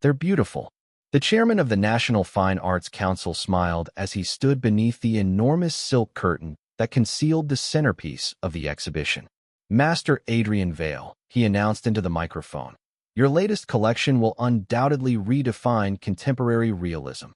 They're beautiful. The chairman of the National Fine Arts Council smiled as he stood beneath the enormous silk curtain that concealed the centerpiece of the exhibition. Master Adrian Vale, he announced into the microphone. Your latest collection will undoubtedly redefine contemporary realism.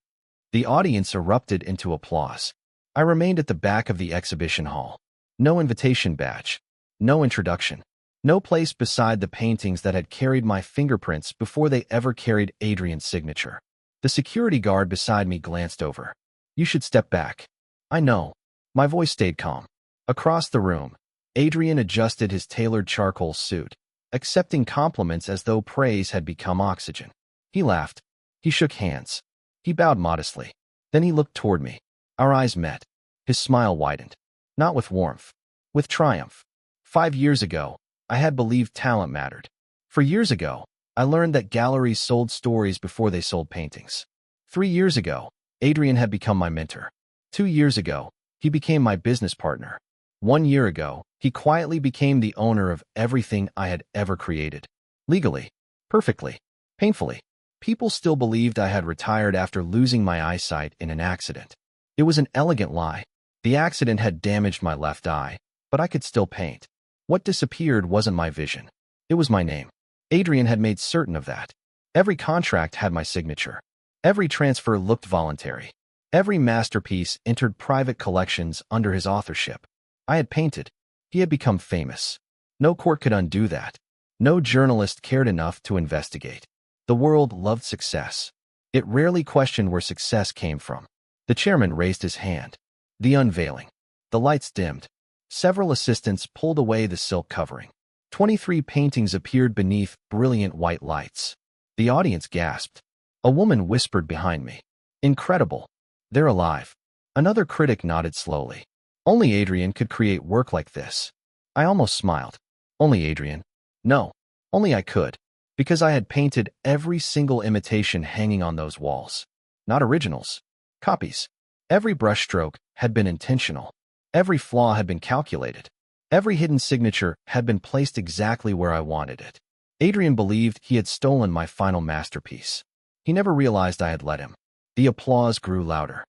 The audience erupted into applause. I remained at the back of the exhibition hall. No invitation badge. No introduction. No place beside the paintings that had carried my fingerprints before they ever carried Adrian's signature. The security guard beside me glanced over. You should step back. I know. My voice stayed calm. Across the room, Adrian adjusted his tailored charcoal suit, accepting compliments as though praise had become oxygen. He laughed. He shook hands. He bowed modestly. Then he looked toward me. Our eyes met. His smile widened. Not with warmth. With triumph. 5 years ago, I had believed talent mattered. For years ago, I learned that galleries sold stories before they sold paintings. 3 years ago, Adrian had become my mentor. 2 years ago, he became my business partner. 1 year ago, he quietly became the owner of everything I had ever created. Legally. Perfectly. Painfully. People still believed I had retired after losing my eyesight in an accident. It was an elegant lie. The accident had damaged my left eye, but I could still paint. What disappeared wasn't my vision. It was my name. Adrian had made certain of that. Every contract had my signature. Every transfer looked voluntary. Every masterpiece entered private collections under his authorship. I had painted. He had become famous. No court could undo that. No journalist cared enough to investigate. The world loved success. It rarely questioned where success came from. The chairman raised his hand. The unveiling. The lights dimmed. Several assistants pulled away the silk covering. 23 paintings appeared beneath brilliant white lights. The audience gasped. A woman whispered behind me. Incredible. They're alive. Another critic nodded slowly. Only Adrian could create work like this. I almost smiled. Only Adrian? No. Only I could. Because I had painted every single imitation hanging on those walls. Not originals. Copies. Every brushstroke had been intentional. Every flaw had been calculated. Every hidden signature had been placed exactly where I wanted it. Adrian believed he had stolen my final masterpiece. He never realized I had let him. The applause grew louder.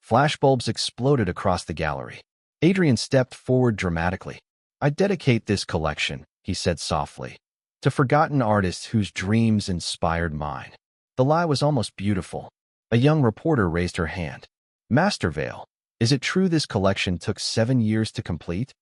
Flashbulbs exploded across the gallery. Adrian stepped forward dramatically. I dedicate this collection, he said softly, to forgotten artists whose dreams inspired mine. The lie was almost beautiful. A young reporter raised her hand. Master Vale, is it true this collection took 7 years to complete?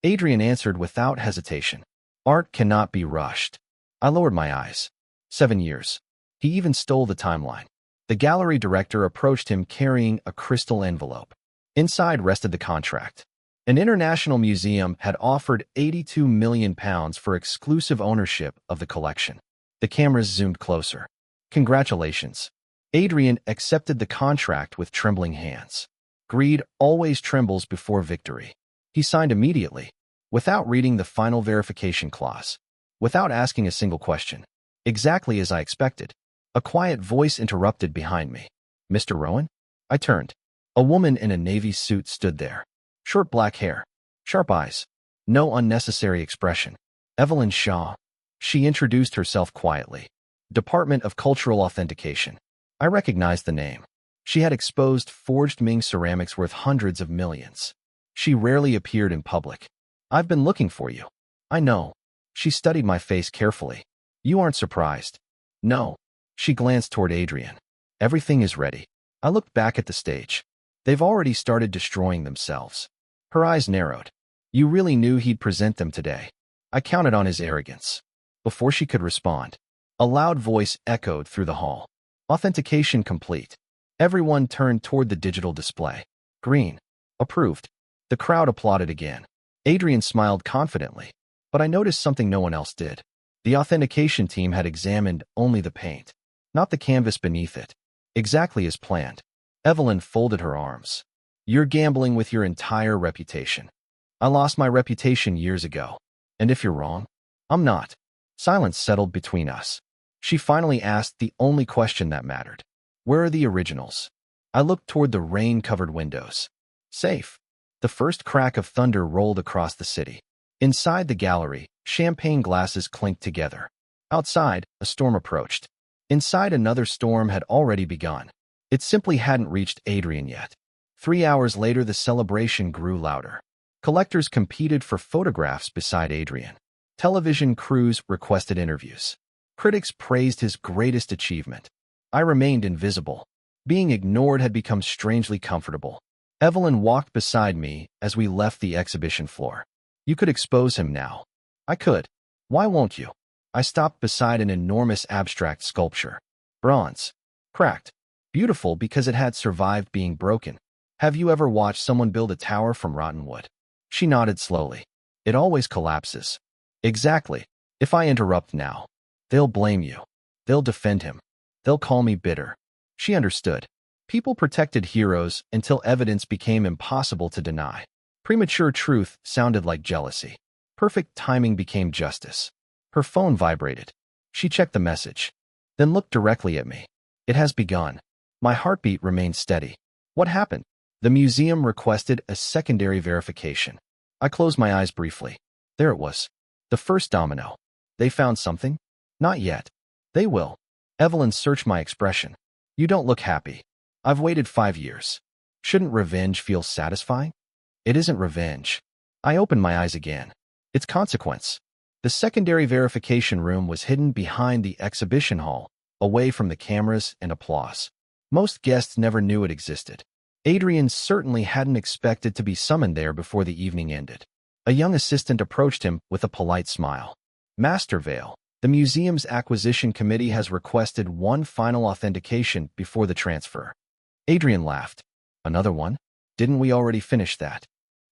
Adrian answered without hesitation. Art cannot be rushed. I lowered my eyes. 7 years. He even stole the timeline. The gallery director approached him carrying a crystal envelope. Inside rested the contract. An international museum had offered £82 million for exclusive ownership of the collection. The cameras zoomed closer. Congratulations. Adrian accepted the contract with trembling hands. Greed always trembles before victory. He signed immediately, without reading the final verification clause, without asking a single question. Exactly as I expected. A quiet voice interrupted behind me. Mr. Rowan? I turned. A woman in a navy suit stood there. Short black hair. Sharp eyes. No unnecessary expression. Evelyn Shaw. She introduced herself quietly. Department of Cultural Authentication. I recognized the name. She had exposed forged Ming ceramics worth hundreds of millions. She rarely appeared in public. I've been looking for you. I know. She studied my face carefully. You aren't surprised. No. She glanced toward Adrian. Everything is ready. I looked back at the stage. They've already started destroying themselves. Her eyes narrowed. You really knew he'd present them today. I counted on his arrogance. Before she could respond, a loud voice echoed through the hall. Authentication complete. Everyone turned toward the digital display. Green. Approved. The crowd applauded again. Adrian smiled confidently, but I noticed something no one else did. The authentication team had examined only the paint, not the canvas beneath it. Exactly as planned. Evelyn folded her arms. You're gambling with your entire reputation. I lost my reputation years ago. And if you're wrong, I'm not. Silence settled between us. She finally asked the only question that mattered. Where are the originals? I looked toward the rain-covered windows. Safe. The first crack of thunder rolled across the city. Inside the gallery, champagne glasses clinked together. Outside, a storm approached. Inside, another storm had already begun. It simply hadn't reached Adrian yet. 3 hours later, the celebration grew louder. Collectors competed for photographs beside Adrian. Television crews requested interviews. Critics praised his greatest achievement. I remained invisible. Being ignored had become strangely comfortable. Evelyn walked beside me as we left the exhibition floor. You could expose him now. I could. Why won't you? I stopped beside an enormous abstract sculpture. Bronze. Cracked. Beautiful because it had survived being broken. Have you ever watched someone build a tower from rotten wood? She nodded slowly. It always collapses. Exactly. If I interrupt now, they'll blame you. They'll defend him. They'll call me bitter. She understood. People protected heroes until evidence became impossible to deny. Premature truth sounded like jealousy. Perfect timing became justice. Her phone vibrated. She checked the message, then looked directly at me. It has begun. My heartbeat remained steady. What happened? The museum requested a secondary verification. I closed my eyes briefly. There it was. The first domino. They found something? Not yet. They will. Evelyn searched my expression. You don't look happy. I've waited 5 years. Shouldn't revenge feel satisfying? It isn't revenge. I opened my eyes again. It's consequence. The secondary verification room was hidden behind the exhibition hall, away from the cameras and applause. Most guests never knew it existed. Adrian certainly hadn't expected to be summoned there before the evening ended. A young assistant approached him with a polite smile. Master Vale, the museum's acquisition committee has requested one final authentication before the transfer. Adrian laughed. Another one? Didn't we already finish that?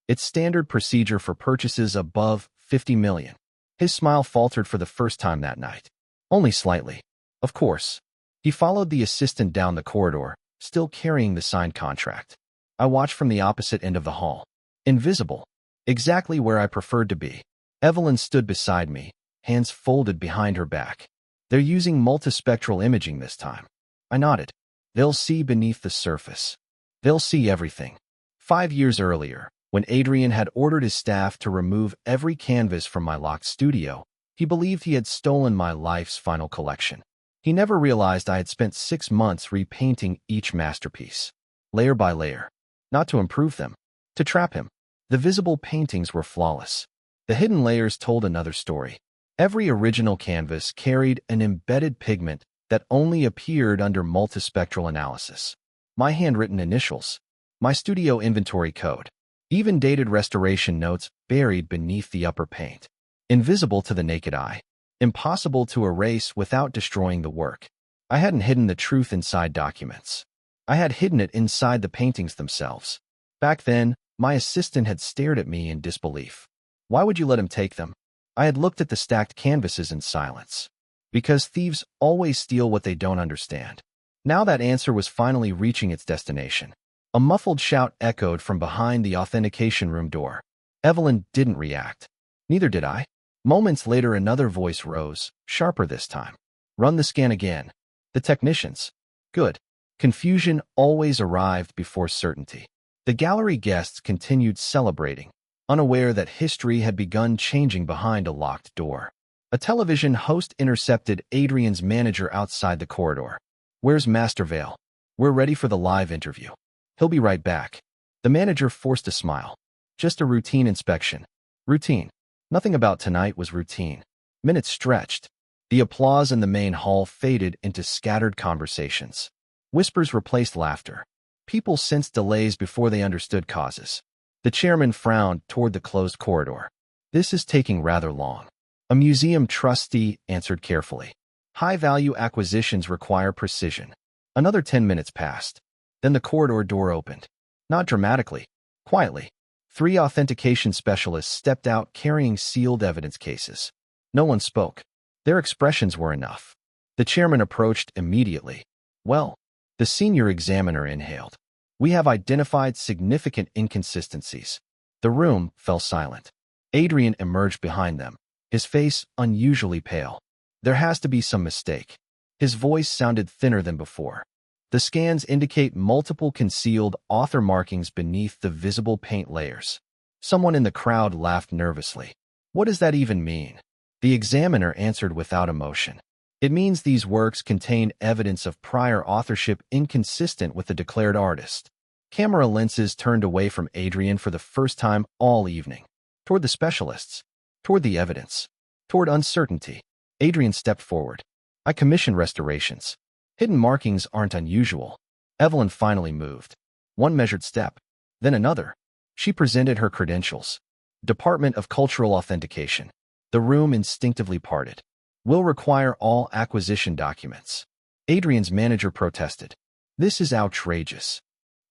It's standard procedure for purchases above 50 million. His smile faltered for the first time that night. Only slightly. Of course. He followed the assistant down the corridor, still carrying the signed contract. I watched from the opposite end of the hall. Invisible. Exactly where I preferred to be. Evelyn stood beside me, hands folded behind her back. They're using multispectral imaging this time. I nodded. They'll see beneath the surface. They'll see everything. 5 years earlier, when Adrian had ordered his staff to remove every canvas from my locked studio, he believed he had stolen my life's final collection. He never realized I had spent 6 months repainting each masterpiece, layer by layer, not to improve them, to trap him. The visible paintings were flawless. The hidden layers told another story. Every original canvas carried an embedded pigment that only appeared under multispectral analysis. My handwritten initials, my studio inventory code, even dated restoration notes buried beneath the upper paint. Invisible to the naked eye. Impossible to erase without destroying the work. I hadn't hidden the truth inside documents. I had hidden it inside the paintings themselves. Back then, my assistant had stared at me in disbelief. Why would you let him take them? I had looked at the stacked canvases in silence. Because thieves always steal what they don't understand. Now that answer was finally reaching its destination. A muffled shout echoed from behind the authentication room door. Evelyn didn't react. Neither did I. Moments later, another voice rose, sharper this time. Run the scan again. The technicians. Good. Confusion always arrived before certainty. The gallery guests continued celebrating, unaware that history had begun changing behind a locked door. A television host intercepted Adrian's manager outside the corridor. Where's Master Vale? We're ready for the live interview. He'll be right back. The manager forced a smile. Just a routine inspection. Routine. Nothing about tonight was routine. Minutes stretched. The applause in the main hall faded into scattered conversations. Whispers replaced laughter. People sensed delays before they understood causes. The chairman frowned toward the closed corridor. This is taking rather long. A museum trustee answered carefully. High-value acquisitions require precision. Another 10 minutes passed. Then the corridor door opened. Not dramatically, quietly. 3 authentication specialists stepped out carrying sealed evidence cases. No one spoke. Their expressions were enough. The chairman approached immediately. Well, the senior examiner inhaled. We have identified significant inconsistencies. The room fell silent. Adrian emerged behind them, his face unusually pale. There has to be some mistake. His voice sounded thinner than before. The scans indicate multiple concealed author markings beneath the visible paint layers. Someone in the crowd laughed nervously. What does that even mean? The examiner answered without emotion. It means these works contain evidence of prior authorship inconsistent with the declared artist. Camera lenses turned away from Adrian for the first time all evening. Toward the specialists. Toward the evidence. Toward uncertainty. Adrian stepped forward. I commissioned restorations. Hidden markings aren't unusual. Evelyn finally moved. One measured step. Then another. She presented her credentials. Department of Cultural Authentication. The room instinctively parted. Will require all acquisition documents. Adrian's manager protested. This is outrageous.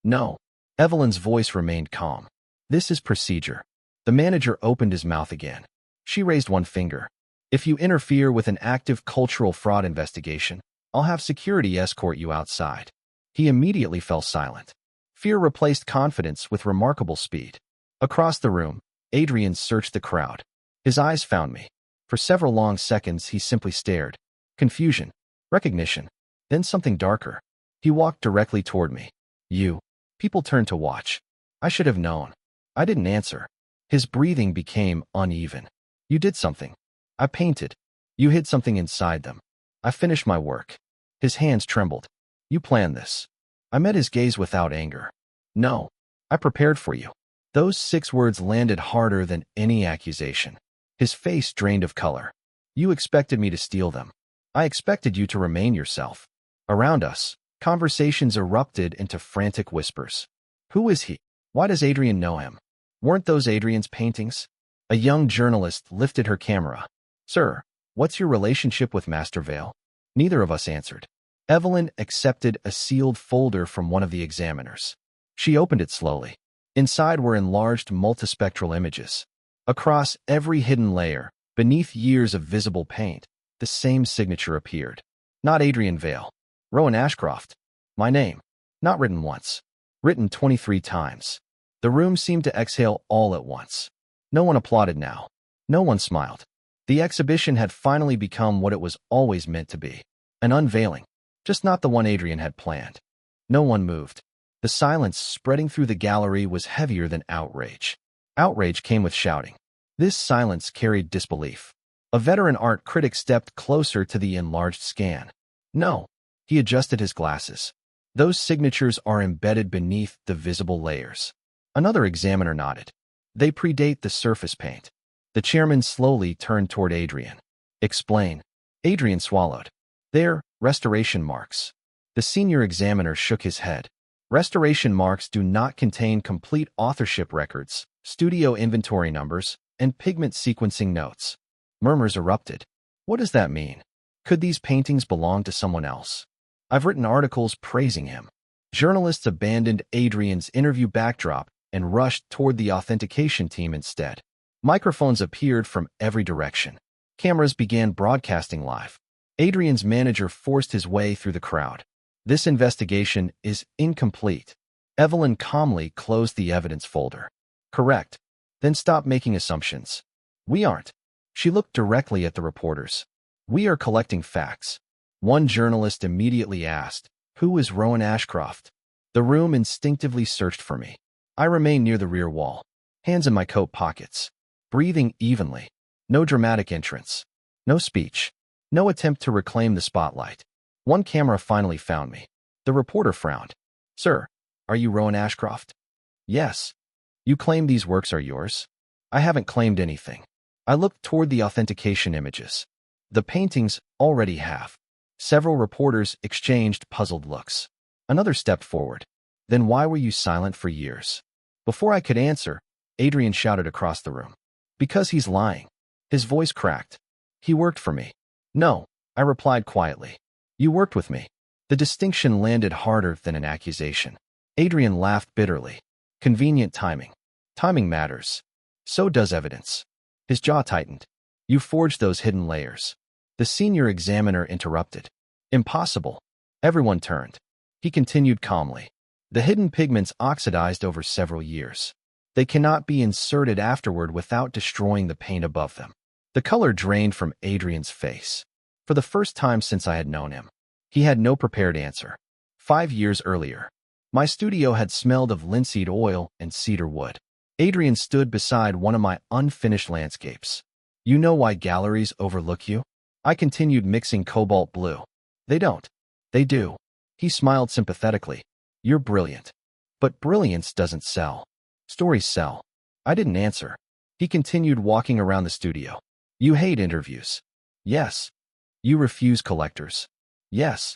No. Evelyn's voice remained calm. This is procedure. The manager opened his mouth again. She raised one finger. If you interfere with an active cultural fraud investigation, I'll have security escort you outside. He immediately fell silent. Fear replaced confidence with remarkable speed. Across the room, Adrian searched the crowd. His eyes found me. For several long seconds, he simply stared. Confusion. Recognition. Then something darker. He walked directly toward me. You. People turned to watch. I should have known. I didn't answer. His breathing became uneven. You did something. I painted. You hid something inside them. I finished my work. His hands trembled. You planned this. I met his gaze without anger. No. I prepared for you. Those 6 words landed harder than any accusation. His face drained of color. You expected me to steal them. I expected you to remain yourself. Around us, conversations erupted into frantic whispers. Who is he? Why does Adrian know him? Weren't those Adrian's paintings? A young journalist lifted her camera. Sir, what's your relationship with Master Vale? Neither of us answered. Evelyn accepted a sealed folder from one of the examiners. She opened it slowly. Inside were enlarged multispectral images. Across every hidden layer, beneath years of visible paint, the same signature appeared. Not Adrian Vale. Rowan Ashcroft. My name. Not written once. Written 23 times. The room seemed to exhale all at once. No one applauded now. No one smiled. The exhibition had finally become what it was always meant to be. An unveiling. Just not the one Adrian had planned. No one moved. The silence spreading through the gallery was heavier than outrage. Outrage came with shouting. This silence carried disbelief. A veteran art critic stepped closer to the enlarged scan. No. He adjusted his glasses. Those signatures are embedded beneath the visible layers. Another examiner nodded. They predate the surface paint. The chairman slowly turned toward Adrian. Explain. Adrian swallowed. They're restoration marks. The senior examiner shook his head. Restoration marks do not contain complete authorship records, studio inventory numbers, and pigment sequencing notes. Murmurs erupted. What does that mean? Could these paintings belong to someone else? I've written articles praising him. Journalists abandoned Adrian's interview backdrop and rushed toward the authentication team instead. Microphones appeared from every direction. Cameras began broadcasting live. Adrian's manager forced his way through the crowd. This investigation is incomplete. Evelyn calmly closed the evidence folder. Correct. Then stop making assumptions. We aren't. She looked directly at the reporters. We are collecting facts. One journalist immediately asked, Who is Rowan Ashcroft? The room instinctively searched for me. I remained near the rear wall, hands in my coat pockets, breathing evenly. No dramatic entrance. No speech. No attempt to reclaim the spotlight. One camera finally found me. The reporter frowned. Sir, are you Rowan Ashcroft? Yes. You claim these works are yours? I haven't claimed anything. I looked toward the authentication images. The paintings already have. Several reporters exchanged puzzled looks. Another stepped forward. Then why were you silent for years? Before I could answer, Adrian shouted across the room. Because he's lying. His voice cracked. He worked for me. No, I replied quietly. You worked with me. The distinction landed harder than an accusation. Adrian laughed bitterly. Convenient timing. Timing matters. So does evidence. His jaw tightened. You forged those hidden layers. The senior examiner interrupted. Impossible. Everyone turned. He continued calmly. The hidden pigments oxidized over several years. They cannot be inserted afterward without destroying the paint above them. The color drained from Adrian's face. For the first time since I had known him, he had no prepared answer. 5 years earlier, my studio had smelled of linseed oil and cedar wood. Adrian stood beside one of my unfinished landscapes. You know why galleries overlook you? I continued mixing cobalt blue. They don't. They do. He smiled sympathetically. You're brilliant. But brilliance doesn't sell. Stories sell. I didn't answer. He continued walking around the studio. You hate interviews. Yes. You refuse collectors. Yes.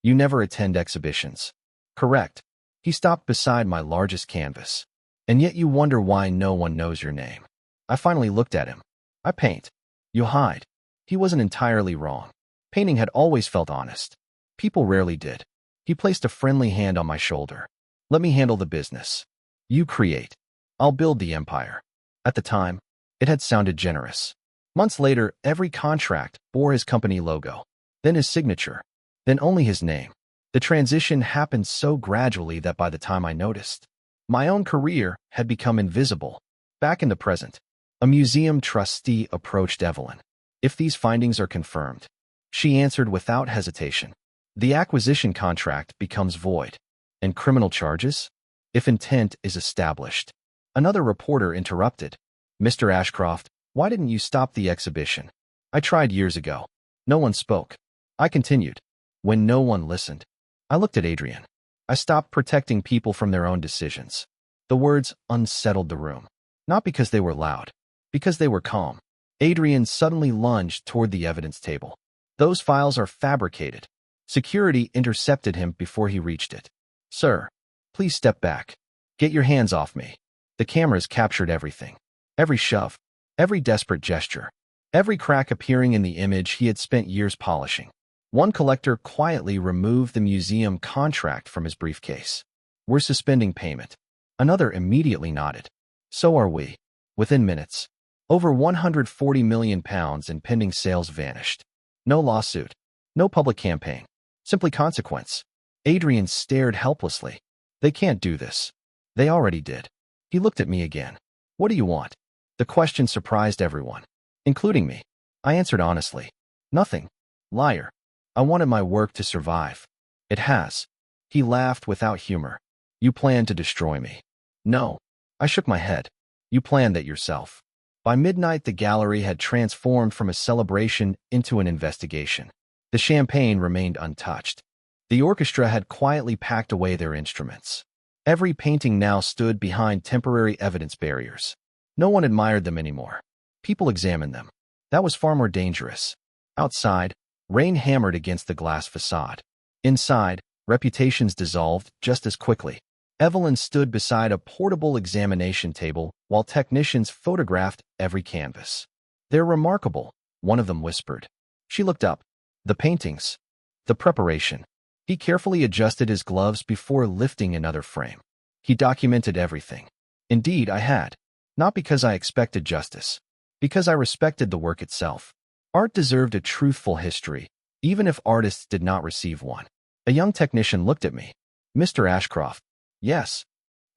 You never attend exhibitions. Correct. He stopped beside my largest canvas. And yet you wonder why no one knows your name. I finally looked at him. I paint. You hide. He wasn't entirely wrong. Painting had always felt honest. People rarely did. He placed a friendly hand on my shoulder. Let me handle the business. You create. I'll build the empire. At the time, it had sounded generous. Months later, every contract bore his company logo, then his signature, then only his name. The transition happened so gradually that by the time I noticed, my own career had become invisible. Back in the present, a museum trustee approached Evelyn. If these findings are confirmed, she answered without hesitation, the acquisition contract becomes void. And criminal charges? If intent is established. Another reporter interrupted. Mr. Ashcroft, why didn't you stop the exhibition? I tried years ago. No one spoke. I continued. When no one listened, I looked at Adrian. I stopped protecting people from their own decisions. The words unsettled the room. Not because they were loud, because they were calm. Adrian suddenly lunged toward the evidence table. Those files are fabricated. Security intercepted him before he reached it. Sir, please step back. Get your hands off me. The cameras captured everything. Every shove, every desperate gesture, every crack appearing in the image he had spent years polishing. One collector quietly removed the museum contract from his briefcase. We're suspending payment. Another immediately nodded. So are we. Within minutes, over £140 million in pending sales vanished. No lawsuit. No public campaign. Simply consequence. Adrian stared helplessly. They can't do this. They already did. He looked at me again. What do you want? The question surprised everyone, including me. I answered honestly. Nothing. Liar. I wanted my work to survive. It has. He laughed without humor. You planned to destroy me. No. I shook my head. You planned that yourself. By midnight, the gallery had transformed from a celebration into an investigation. The champagne remained untouched. The orchestra had quietly packed away their instruments. Every painting now stood behind temporary evidence barriers. No one admired them anymore. People examined them. That was far more dangerous. Outside, rain hammered against the glass facade. Inside, reputations dissolved just as quickly. Evelyn stood beside a portable examination table while technicians photographed every canvas. They're remarkable, one of them whispered. She looked up. The paintings. The preparation. He carefully adjusted his gloves before lifting another frame. He documented everything. Indeed, I had. Not because I expected justice. Because I respected the work itself. Art deserved a truthful history, even if artists did not receive one. A young technician looked at me. Mr. Ashcroft. Yes.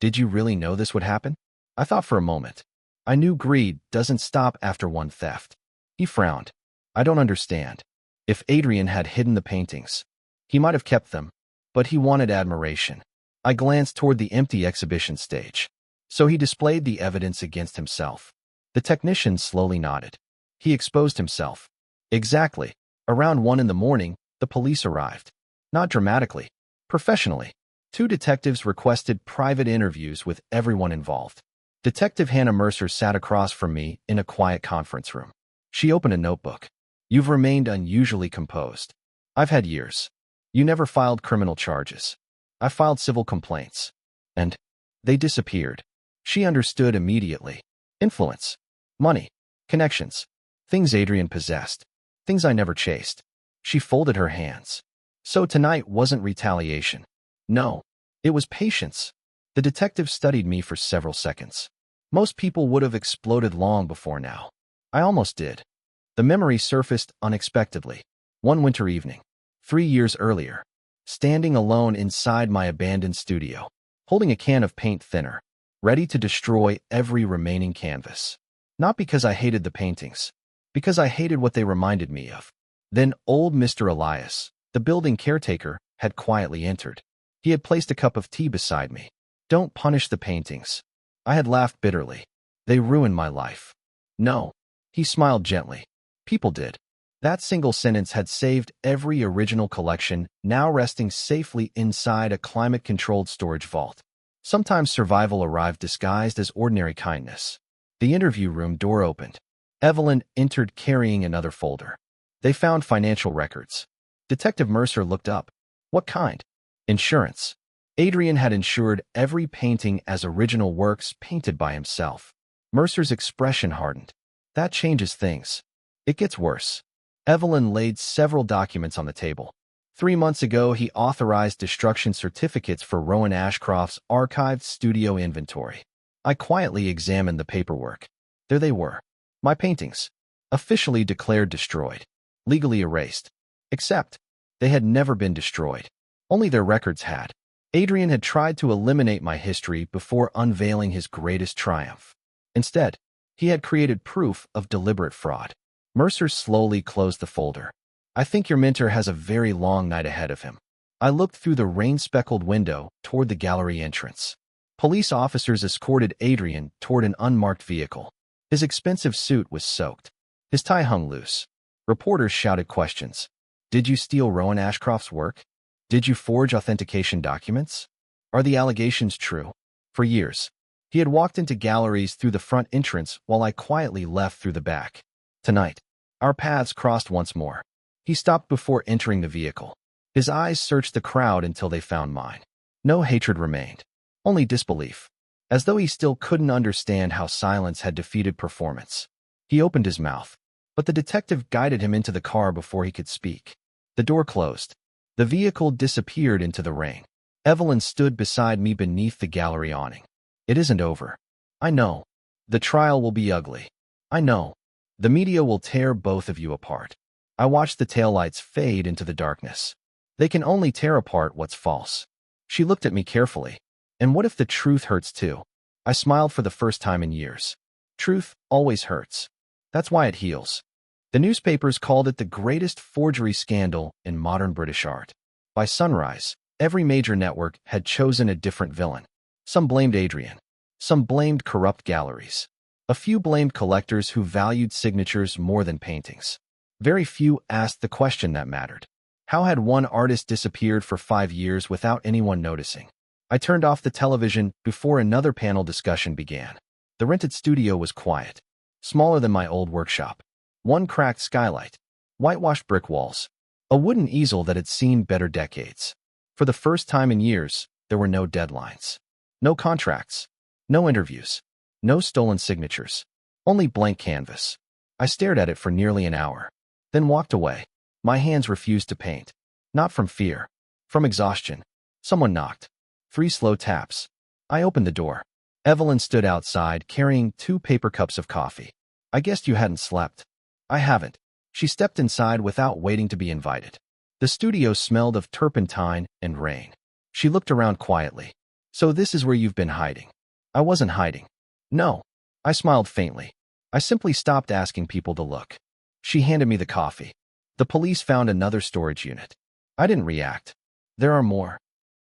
Did you really know this would happen? I thought for a moment. I knew greed doesn't stop after one theft. He frowned. I don't understand. If Adrian had hidden the paintings, he might have kept them, but he wanted admiration. I glanced toward the empty exhibition stage. So he displayed the evidence against himself. The technician slowly nodded. He exposed himself. Exactly. Around 1 in the morning, the police arrived. Not dramatically. Professionally. 2 detectives requested private interviews with everyone involved. Detective Hannah Mercer sat across from me in a quiet conference room. She opened a notebook. You've remained unusually composed. I've had years. You never filed criminal charges. I filed civil complaints. And they disappeared. She understood immediately. Influence. Money. Connections. Things Adrian possessed. Things I never chased. She folded her hands. So tonight wasn't retaliation. No. It was patience. The detective studied me for several seconds. Most people would have exploded long before now. I almost did. The memory surfaced unexpectedly. One winter evening, 3 years earlier, standing alone inside my abandoned studio, holding a can of paint thinner, ready to destroy every remaining canvas. Not because I hated the paintings, because I hated what they reminded me of. Then old Mr. Elias, the building caretaker, had quietly entered. He had placed a cup of tea beside me. Don't punish the paintings. I had laughed bitterly. They ruined my life. No. He smiled gently. People did. That single sentence had saved every original collection, now resting safely inside a climate-controlled storage vault. Sometimes survival arrived disguised as ordinary kindness. The interview room door opened. Evelyn entered carrying another folder. They found financial records. Detective Mercer looked up. What kind? Insurance. Adrian had insured every painting as original works painted by himself. Mercer's expression hardened. That changes things. It gets worse. Evelyn laid several documents on the table. 3 months ago, he authorized destruction certificates for Rowan Ashcroft's archived studio inventory. I quietly examined the paperwork. There they were. My paintings. Officially declared destroyed. Legally erased. Except, they had never been destroyed. Only their records had. Adrian had tried to eliminate my history before unveiling his greatest triumph. Instead, he had created proof of deliberate fraud. Mercer slowly closed the folder. I think your mentor has a very long night ahead of him. I looked through the rain-speckled window toward the gallery entrance. Police officers escorted Adrian toward an unmarked vehicle. His expensive suit was soaked. His tie hung loose. Reporters shouted questions. Did you steal Rowan Ashcroft's work? Did you forge authentication documents? Are the allegations true? For years, he had walked into galleries through the front entrance while I quietly left through the back. Tonight, our paths crossed once more. He stopped before entering the vehicle. His eyes searched the crowd until they found mine. No hatred remained, only disbelief, as though he still couldn't understand how silence had defeated performance. He opened his mouth, but the detective guided him into the car before he could speak. The door closed. The vehicle disappeared into the rain. Evelyn stood beside me beneath the gallery awning. It isn't over. I know. The trial will be ugly. I know. The media will tear both of you apart. I watched the taillights fade into the darkness. They can only tear apart what's false. She looked at me carefully. And what if the truth hurts too? I smiled for the first time in years. Truth always hurts. That's why it heals. The newspapers called it the greatest forgery scandal in modern British art. By sunrise, every major network had chosen a different villain. Some blamed Adrian. Some blamed corrupt galleries. A few blamed collectors who valued signatures more than paintings. Very few asked the question that mattered. How had one artist disappeared for 5 years without anyone noticing? I turned off the television before another panel discussion began. The rented studio was quiet, smaller than my old workshop. One cracked skylight, whitewashed brick walls, a wooden easel that had seen better decades. For the first time in years, there were no deadlines. No contracts. No interviews. No stolen signatures. Only blank canvas. I stared at it for nearly an hour, then walked away. My hands refused to paint. Not from fear. From exhaustion. Someone knocked. 3 slow taps. I opened the door. Evelyn stood outside, carrying 2 paper cups of coffee. I guessed you hadn't slept. I haven't. She stepped inside without waiting to be invited. The studio smelled of turpentine and rain. She looked around quietly. So this is where you've been hiding. I wasn't hiding. No. I smiled faintly. I simply stopped asking people to look. She handed me the coffee. The police found another storage unit. I didn't react. There are more.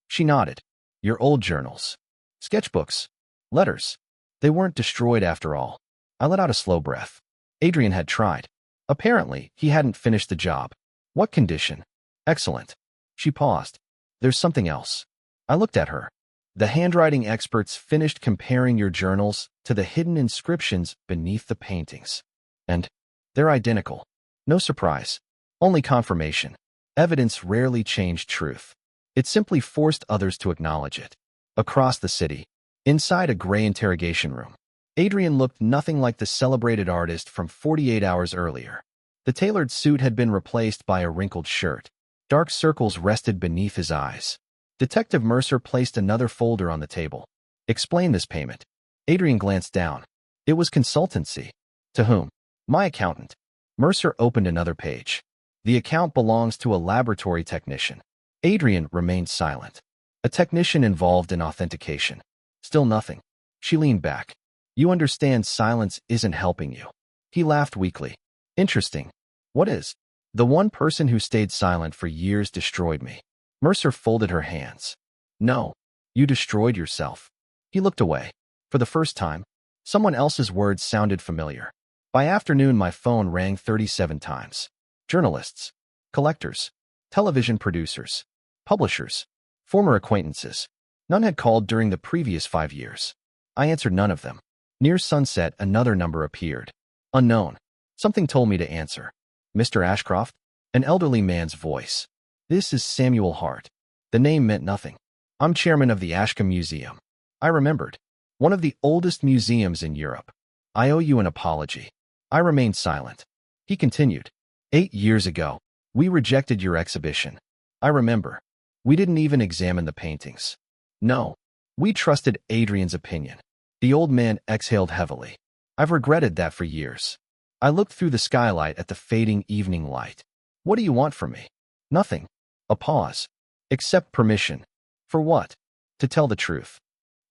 She nodded. Your old journals. Sketchbooks. Letters. They weren't destroyed after all. I let out a slow breath. Adrian had tried. Apparently, he hadn't finished the job. What condition? Excellent. She paused. There's something else. I looked at her. The handwriting experts finished comparing your journals to the hidden inscriptions beneath the paintings. And they're identical. No surprise. Only confirmation. Evidence rarely changed truth. It simply forced others to acknowledge it. Across the city, inside a gray interrogation room, Adrian looked nothing like the celebrated artist from 48 hours earlier. The tailored suit had been replaced by a wrinkled shirt. Dark circles rested beneath his eyes. Detective Mercer placed another folder on the table. Explain this payment. Adrian glanced down. It was consultancy. To whom? My accountant. Mercer opened another page. The account belongs to a laboratory technician. Adrian remained silent. A technician involved in authentication. Still nothing. She leaned back. You understand silence isn't helping you. He laughed weakly. Interesting. What is? The one person who stayed silent for years destroyed me. Mercer folded her hands. No, you destroyed yourself. He looked away. For the first time, someone else's words sounded familiar. By afternoon, my phone rang 37 times. Journalists, collectors, television producers, publishers, former acquaintances. None had called during the previous 5 years. I answered none of them. Near sunset, another number appeared. Unknown. Something told me to answer. Mr. Ashcroft? An elderly man's voice. This is Samuel Hart. The name meant nothing. I'm chairman of the Ashcombe Museum. I remembered. One of the oldest museums in Europe. I owe you an apology. I remained silent. He continued. 8 years ago, we rejected your exhibition. I remember. We didn't even examine the paintings. No. We trusted Adrian's opinion. The old man exhaled heavily. I've regretted that for years. I looked through the skylight at the fading evening light. What do you want from me? Nothing. A pause. Accept permission. For what? To tell the truth.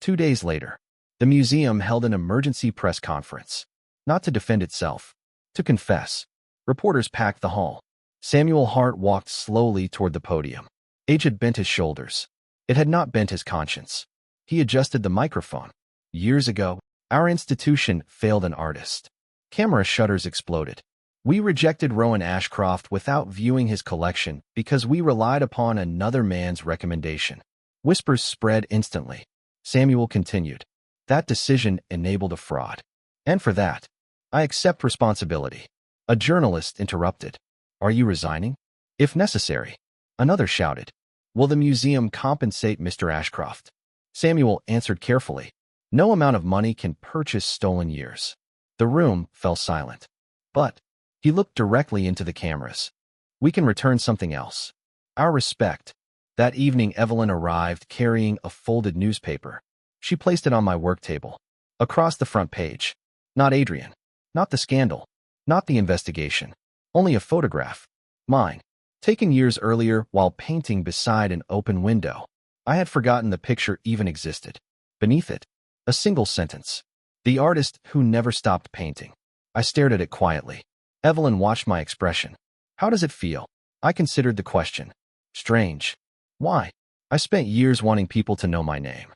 2 days later, the museum held an emergency press conference. Not to defend itself. To confess. Reporters packed the hall. Samuel Hart walked slowly toward the podium. Age had bent his shoulders. It had not bent his conscience. He adjusted the microphone. Years ago, our institution failed an artist. Camera shutters exploded. We rejected Rowan Ashcroft without viewing his collection because we relied upon another man's recommendation. Whispers spread instantly. Samuel continued. That decision enabled a fraud. And for that, I accept responsibility. A journalist interrupted. Are you resigning? If necessary. Another shouted. Will the museum compensate Mr. Ashcroft? Samuel answered carefully. No amount of money can purchase stolen years. The room fell silent. But he looked directly into the cameras. We can return something else. Our respect. That evening, Evelyn arrived carrying a folded newspaper. She placed it on my work table. Across the front page. Not Adrian. Not the scandal. Not the investigation. Only a photograph. Mine. Taken years earlier while painting beside an open window. I had forgotten the picture even existed. Beneath it, a single sentence. The artist who never stopped painting. I stared at it quietly. Evelyn watched my expression. How does it feel? I considered the question. Strange. Why? I spent years wanting people to know my name.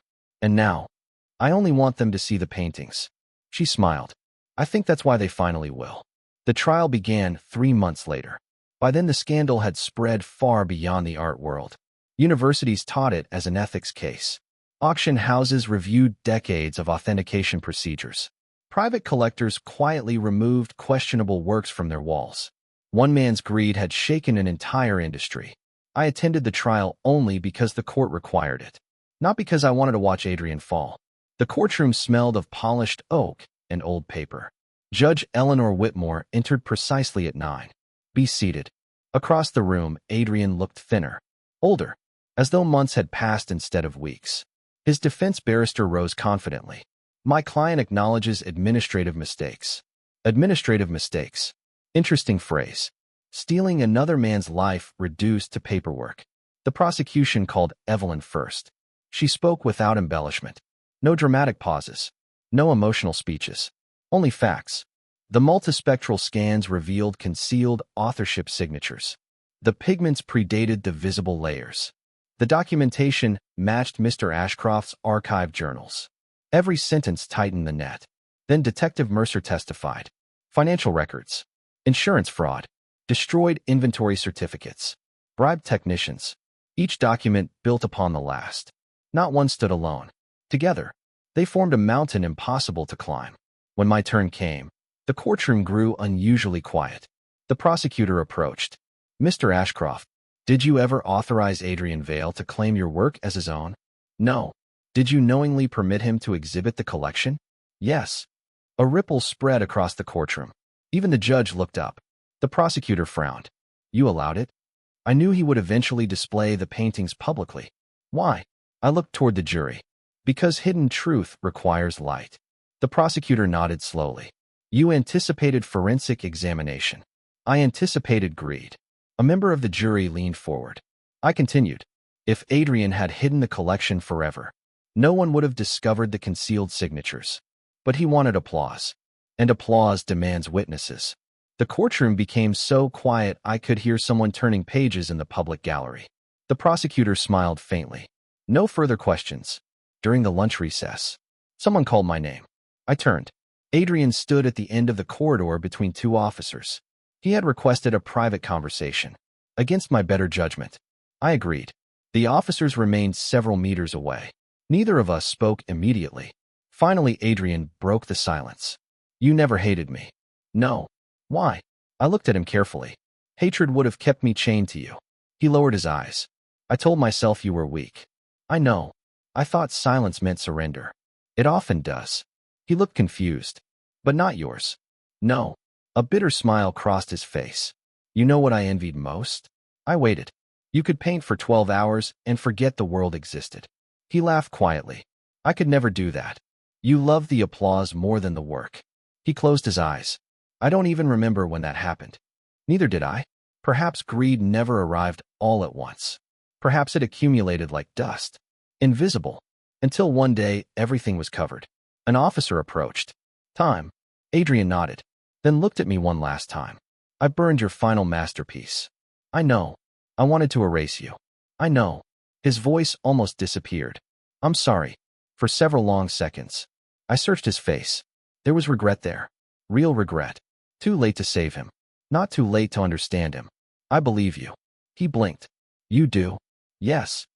And now, I only want them to see the paintings. She smiled. I think that's why they finally will. The trial began 3 months later. By then the scandal had spread far beyond the art world. Universities taught it as an ethics case. Auction houses reviewed decades of authentication procedures. Private collectors quietly removed questionable works from their walls. One man's greed had shaken an entire industry. I attended the trial only because the court required it. Not because I wanted to watch Adrian fall. The courtroom smelled of polished oak and old paper. Judge Eleanor Whitmore entered precisely at 9. Be seated. Across the room, Adrian looked thinner, older, as though months had passed instead of weeks. His defense barrister rose confidently. My client acknowledges administrative mistakes. Administrative mistakes. Interesting phrase. Stealing another man's life reduced to paperwork. The prosecution called Evelyn first. She spoke without embellishment. No dramatic pauses. No emotional speeches. Only facts. The multispectral scans revealed concealed authorship signatures. The pigments predated the visible layers. The documentation matched Mr. Ashcroft's archived journals. Every sentence tightened the net. Then Detective Mercer testified. Financial records. Insurance fraud. Destroyed inventory certificates. Bribed technicians. Each document built upon the last. Not one stood alone. Together, they formed a mountain impossible to climb. When my turn came, the courtroom grew unusually quiet. The prosecutor approached. Mr. Ashcroft, did you ever authorize Adrian Vale to claim your work as his own? No. Did you knowingly permit him to exhibit the collection? Yes. A ripple spread across the courtroom. Even the judge looked up. The prosecutor frowned. You allowed it? I knew he would eventually display the paintings publicly. Why? I looked toward the jury. Because hidden truth requires light. The prosecutor nodded slowly. You anticipated forensic examination. I anticipated greed. A member of the jury leaned forward. I continued. If Adrian had hidden the collection forever, no one would have discovered the concealed signatures. But he wanted applause. And applause demands witnesses. The courtroom became so quiet I could hear someone turning pages in the public gallery. The prosecutor smiled faintly. No further questions. During the lunch recess, someone called my name. I turned. Adrian stood at the end of the corridor between 2 officers. He had requested a private conversation. Against my better judgment, I agreed. The officers remained several meters away. Neither of us spoke immediately. Finally, Adrian broke the silence. You never hated me. No. Why? I looked at him carefully. Hatred would have kept me chained to you. He lowered his eyes. I told myself you were weak. I know. I thought silence meant surrender. It often does. He looked confused. But not yours. No. A bitter smile crossed his face. You know what I envied most? I waited. You could paint for 12 hours and forget the world existed. He laughed quietly. I could never do that. You loved the applause more than the work. He closed his eyes. I don't even remember when that happened. Neither did I. Perhaps greed never arrived all at once. Perhaps it accumulated like dust. Invisible. Until one day, everything was covered. An officer approached. Time. Adrian nodded. Then looked at me one last time. I burned your final masterpiece. I know. I wanted to erase you. I know. His voice almost disappeared. I'm sorry. For several long seconds. I searched his face. There was regret there. Real regret. Too late to save him. Not too late to understand him. I believe you. He blinked. You do? Yes.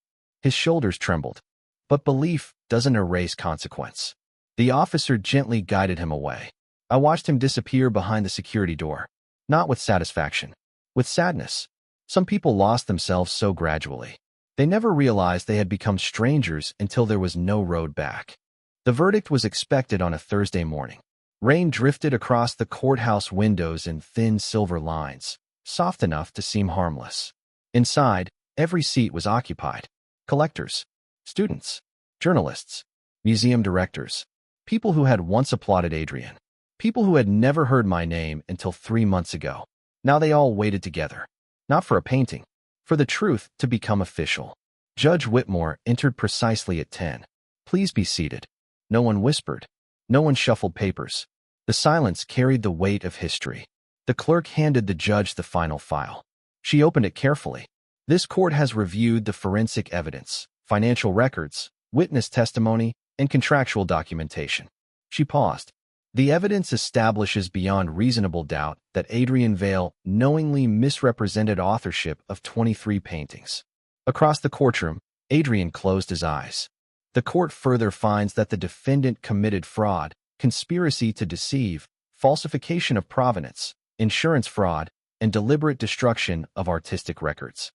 His shoulders trembled. But belief doesn't erase consequence. The officer gently guided him away. I watched him disappear behind the security door. Not with satisfaction. With sadness. Some people lost themselves so gradually. They never realized they had become strangers until there was no road back. The verdict was expected on a Thursday morning. Rain drifted across the courthouse windows in thin silver lines, soft enough to seem harmless. Inside, every seat was occupied. Collectors, students, journalists, museum directors, people who had once applauded Adrian, people who had never heard my name until 3 months ago. Now they all waited together. Not for a painting, for the truth to become official. Judge Whitmore entered precisely at 10. Please be seated. No one whispered. No one shuffled papers. The silence carried the weight of history. The clerk handed the judge the final file. She opened it carefully. This court has reviewed the forensic evidence, financial records, witness testimony, and contractual documentation. She paused. The evidence establishes beyond reasonable doubt that Adrian Vale knowingly misrepresented authorship of 23 paintings. Across the courtroom, Adrian closed his eyes. The court further finds that the defendant committed fraud, conspiracy to deceive, falsification of provenance, insurance fraud, and deliberate destruction of artistic records.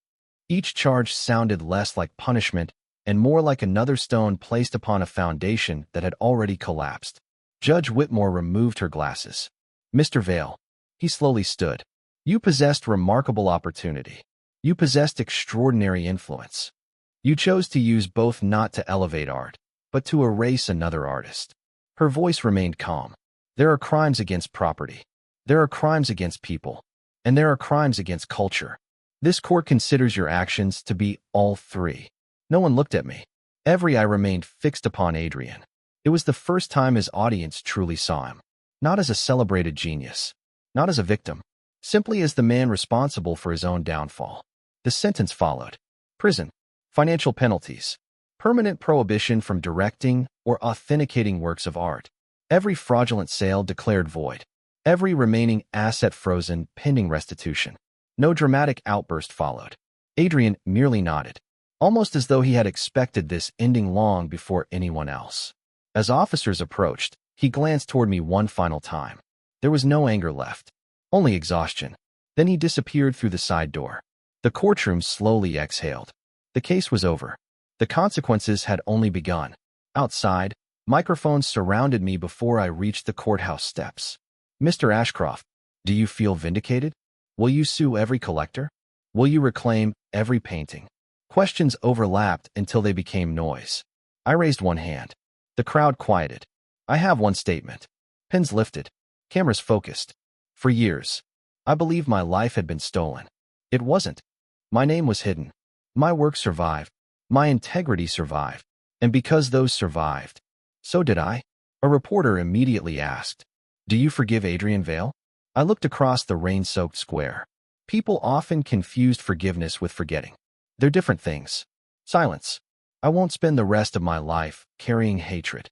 Each charge sounded less like punishment and more like another stone placed upon a foundation that had already collapsed. Judge Whitmore removed her glasses. Mr. Vale. He slowly stood. You possessed remarkable opportunity. You possessed extraordinary influence. You chose to use both not to elevate art, but to erase another artist. Her voice remained calm. There are crimes against property. There are crimes against people. And there are crimes against culture. This court considers your actions to be all three. No one looked at me. Every eye remained fixed upon Adrian. It was the first time his audience truly saw him. Not as a celebrated genius. Not as a victim. Simply as the man responsible for his own downfall. The sentence followed. Prison. Financial penalties. Permanent prohibition from directing or authenticating works of art. Every fraudulent sale declared void. Every remaining asset frozen pending restitution. No dramatic outburst followed. Adrian merely nodded, almost as though he had expected this ending long before anyone else. As officers approached, he glanced toward me one final time. There was no anger left, only exhaustion. Then he disappeared through the side door. The courtroom slowly exhaled. The case was over. The consequences had only begun. Outside, microphones surrounded me before I reached the courthouse steps. Mr. Ashcroft, do you feel vindicated? Will you sue every collector? Will you reclaim every painting? Questions overlapped until they became noise. I raised one hand. The crowd quieted. I have one statement. Pens lifted. Cameras focused. For years, I believed my life had been stolen. It wasn't. My name was hidden. My work survived. My integrity survived. And because those survived, so did I. A reporter immediately asked, do you forgive Adrian Vale? I looked across the rain-soaked square. People often confused forgiveness with forgetting. They're different things. Silence. I won't spend the rest of my life carrying hatred.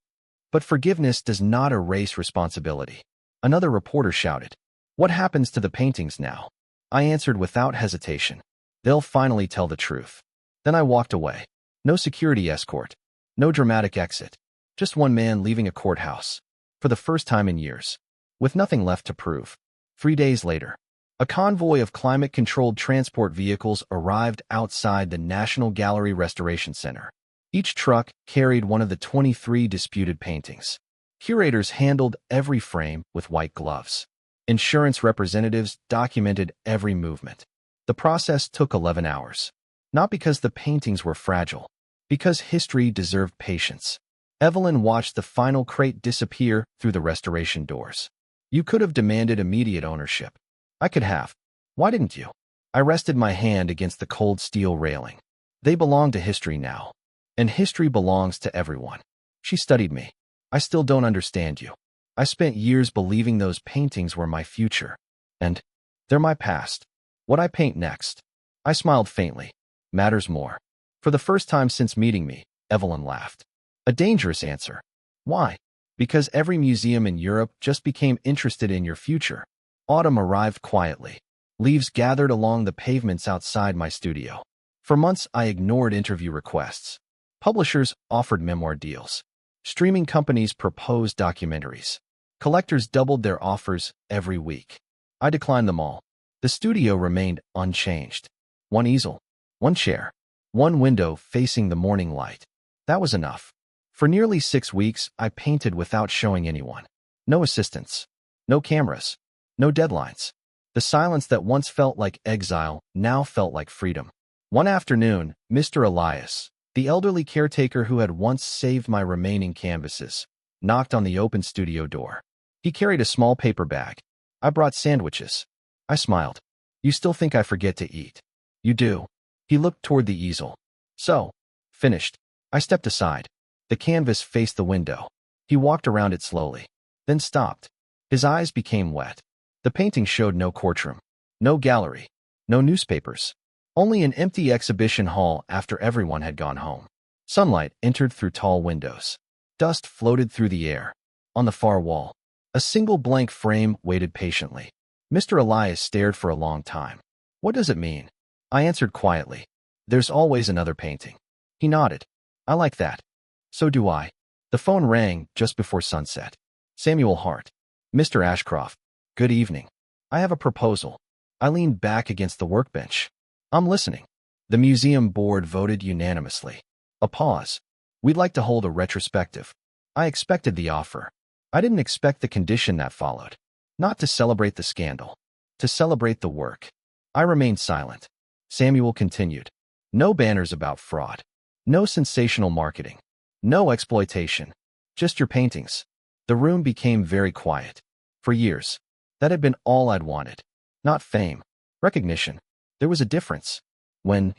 But forgiveness does not erase responsibility. Another reporter shouted. What happens to the paintings now? I answered without hesitation. They'll finally tell the truth. Then I walked away. No security escort. No dramatic exit. Just one man leaving a courthouse. For the first time in years. With nothing left to prove. 3 days later, a convoy of climate-controlled transport vehicles arrived outside the National Gallery Restoration Center. Each truck carried one of the 23 disputed paintings. Curators handled every frame with white gloves. Insurance representatives documented every movement. The process took 11 hours. Not because the paintings were fragile, because history deserved patience. Evelyn watched the final crate disappear through the restoration doors. You could have demanded immediate ownership. I could have. Why didn't you? I rested my hand against the cold steel railing. They belong to history now. And history belongs to everyone. She studied me. I still don't understand you. I spent years believing those paintings were my future. And they're my past. What I paint next. I smiled faintly. Matters more. For the first time since meeting me, Evelyn laughed. A dangerous answer. Why? Because every museum in Europe just became interested in your future. Autumn arrived quietly. Leaves gathered along the pavements outside my studio. For months, I ignored interview requests. Publishers offered memoir deals. Streaming companies proposed documentaries. Collectors doubled their offers every week. I declined them all. The studio remained unchanged. One easel, one chair, one window facing the morning light. That was enough. For nearly 6 weeks, I painted without showing anyone. No assistants. No cameras. No deadlines. The silence that once felt like exile now felt like freedom. One afternoon, Mr. Elias, the elderly caretaker who had once saved my remaining canvases, knocked on the open studio door. He carried a small paper bag. I brought sandwiches. I smiled. You still think I forget to eat? You do. He looked toward the easel. So, finished. I stepped aside. The canvas faced the window. He walked around it slowly, then stopped. His eyes became wet. The painting showed no courtroom, no gallery, no newspapers, only an empty exhibition hall after everyone had gone home. Sunlight entered through tall windows. Dust floated through the air. On the far wall, a single blank frame waited patiently. Mr. Elias stared for a long time. What does it mean? I answered quietly. There's always another painting. He nodded. I like that. So do I. The phone rang just before sunset. Samuel Hart. Mr. Ashcroft. Good evening. I have a proposal. I leaned back against the workbench. I'm listening. The museum board voted unanimously. A pause. We'd like to hold a retrospective. I expected the offer. I didn't expect the condition that followed. Not to celebrate the scandal. To celebrate the work. I remained silent. Samuel continued. No banners about fraud. No sensational marketing. No exploitation. Just your paintings. The room became very quiet. For years. That had been all I'd wanted. Not fame. Recognition. There was a difference. When,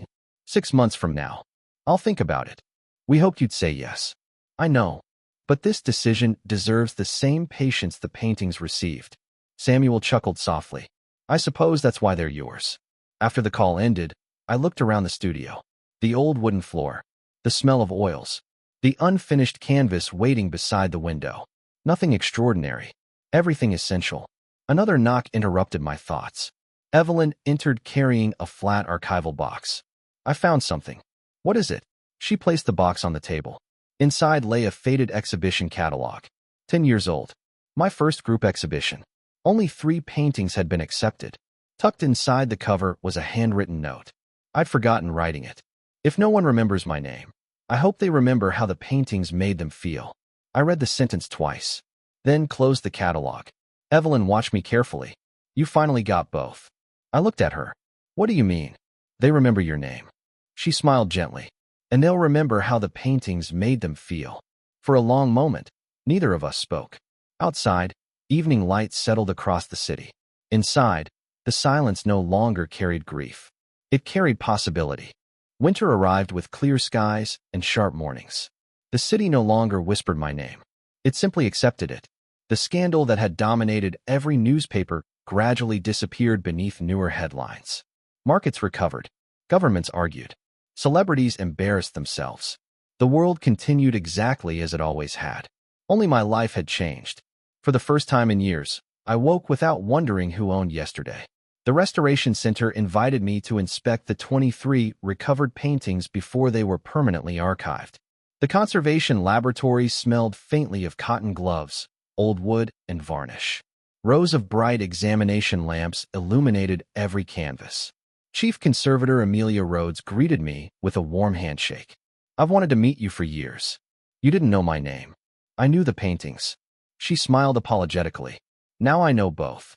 6 months from now, I'll think about it. We hoped you'd say yes. I know. But this decision deserves the same patience the paintings received. Samuel chuckled softly. I suppose that's why they're yours. After the call ended, I looked around the studio. The old wooden floor. The smell of oils. The unfinished canvas waiting beside the window. Nothing extraordinary. Everything essential. Another knock interrupted my thoughts. Evelyn entered carrying a flat archival box. I found something. What is it? She placed the box on the table. Inside lay a faded exhibition catalog. 10 years old. My first group exhibition. Only 3 paintings had been accepted. Tucked inside the cover was a handwritten note. I'd forgotten writing it. If no one remembers my name, I hope they remember how the paintings made them feel. I read the sentence twice, then closed the catalog. Evelyn watched me carefully. You finally got both. I looked at her. What do you mean? They remember your name. She smiled gently. And they'll remember how the paintings made them feel. For a long moment, neither of us spoke. Outside, evening light settled across the city. Inside, the silence no longer carried grief. It carried possibility. Winter arrived with clear skies and sharp mornings. The city no longer whispered my name. It simply accepted it. The scandal that had dominated every newspaper gradually disappeared beneath newer headlines. Markets recovered. Governments argued. Celebrities embarrassed themselves. The world continued exactly as it always had. Only my life had changed. For the first time in years, I woke without wondering who owned yesterday. The Restoration Center invited me to inspect the 23 recovered paintings before they were permanently archived. The conservation laboratory smelled faintly of cotton gloves, old wood, and varnish. Rows of bright examination lamps illuminated every canvas. Chief Conservator Amelia Rhodes greeted me with a warm handshake. "I've wanted to meet you for years. You didn't know my name. I knew the paintings." She smiled apologetically. "Now I know both."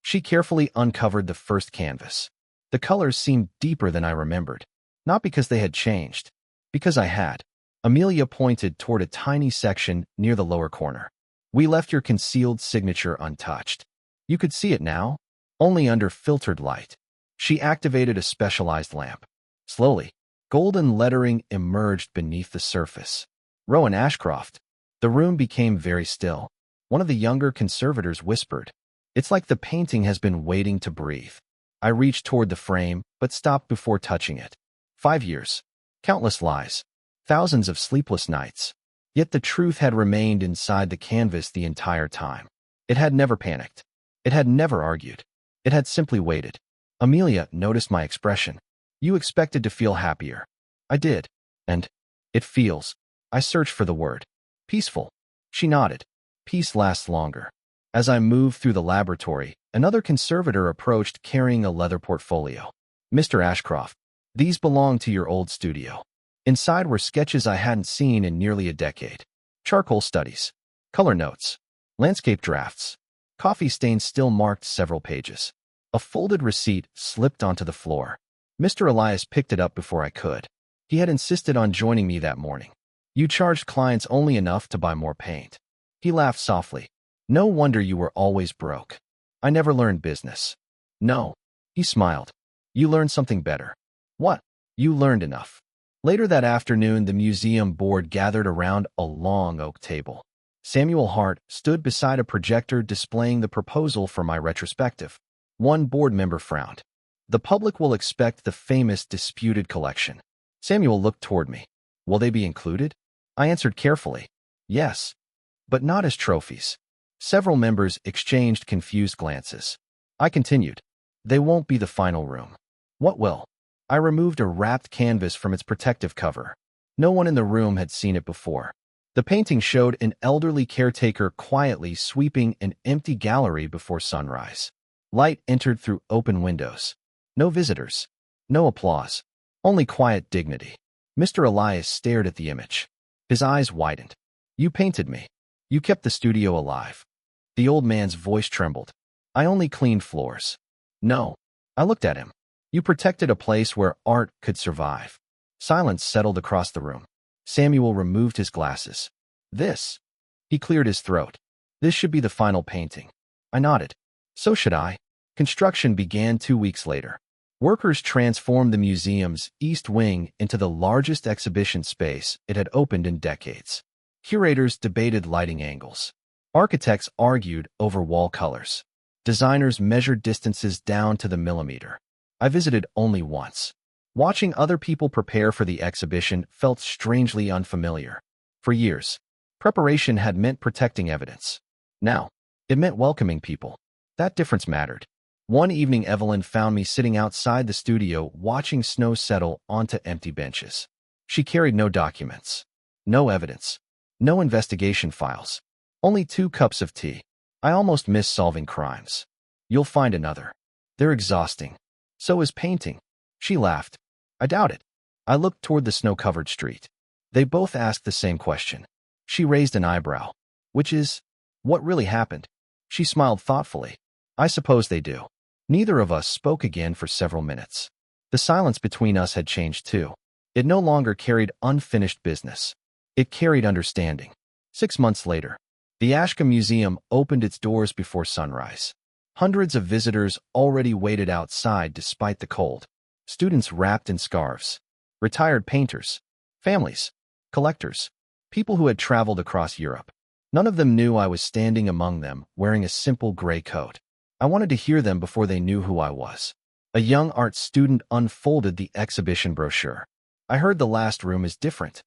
She carefully uncovered the first canvas. The colors seemed deeper than I remembered. Not because they had changed, because I had. Amelia pointed toward a tiny section near the lower corner. "We left your concealed signature untouched. You could see it now, only under filtered light." She activated a specialized lamp. Slowly, golden lettering emerged beneath the surface. "Rowan Ashcroft." The room became very still. One of the younger conservators whispered, "It's like the painting has been waiting to breathe." I reached toward the frame, but stopped before touching it. 5 years. Countless lies. Thousands of sleepless nights. Yet the truth had remained inside the canvas the entire time. It had never panicked. It had never argued. It had simply waited. Amelia noticed my expression. "You expected to feel happier." I did. "And it feels." I searched for the word. "Peaceful." She nodded. "Peace lasts longer." As I moved through the laboratory, another conservator approached carrying a leather portfolio. "Mr. Ashcroft, these belong to your old studio." Inside were sketches I hadn't seen in nearly a decade. Charcoal studies, color notes, landscape drafts. Coffee stains still marked several pages. A folded receipt slipped onto the floor. Mr. Elias picked it up before I could. He had insisted on joining me that morning. "You charged clients only enough to buy more paint." He laughed softly. "No wonder you were always broke." "I never learned business." "No." He smiled. "You learned something better." "What?" "You learned enough." Later that afternoon, the museum board gathered around a long oak table. Samuel Hart stood beside a projector displaying the proposal for my retrospective. One board member frowned. "The public will expect the famous disputed collection." Samuel looked toward me. "Will they be included?" I answered carefully. "Yes, but not as trophies." Several members exchanged confused glances. I continued. "They won't be the final room." "What will?" I removed a wrapped canvas from its protective cover. No one in the room had seen it before. The painting showed an elderly caretaker quietly sweeping an empty gallery before sunrise. Light entered through open windows. No visitors. No applause. Only quiet dignity. Mr. Elias stared at the image. His eyes widened. "You painted me. You kept the studio alive." The old man's voice trembled. "I only cleaned floors." "No." I looked at him. "You protected a place where art could survive." Silence settled across the room. Samuel removed his glasses. "This." He cleared his throat. "This should be the final painting." I nodded. "So should I." Construction began 2 weeks later. Workers transformed the museum's East Wing into the largest exhibition space it had opened in decades. Curators debated lighting angles. Architects argued over wall colors. Designers measured distances down to the millimeter. I visited only once. Watching other people prepare for the exhibition felt strangely unfamiliar. For years, preparation had meant protecting evidence. Now, it meant welcoming people. That difference mattered. One evening, Evelyn found me sitting outside the studio watching snow settle onto empty benches. She carried no documents, no evidence, no investigation files, only 2 cups of tea. I almost miss solving crimes. "You'll find another. They're exhausting. So is painting." She laughed. "I doubt it." I looked toward the snow-covered street. They both asked the same question. She raised an eyebrow. "Which is, what really happened?" She smiled thoughtfully. "I suppose they do." Neither of us spoke again for several minutes. The silence between us had changed too. It no longer carried unfinished business. It carried understanding. 6 months later, the Ashka Museum opened its doors before sunrise. Hundreds of visitors already waited outside despite the cold. Students wrapped in scarves. Retired painters. Families. Collectors. People who had traveled across Europe. None of them knew I was standing among them, wearing a simple gray coat. I wanted to hear them before they knew who I was. A young art student unfolded the exhibition brochure. "I heard the last room is different."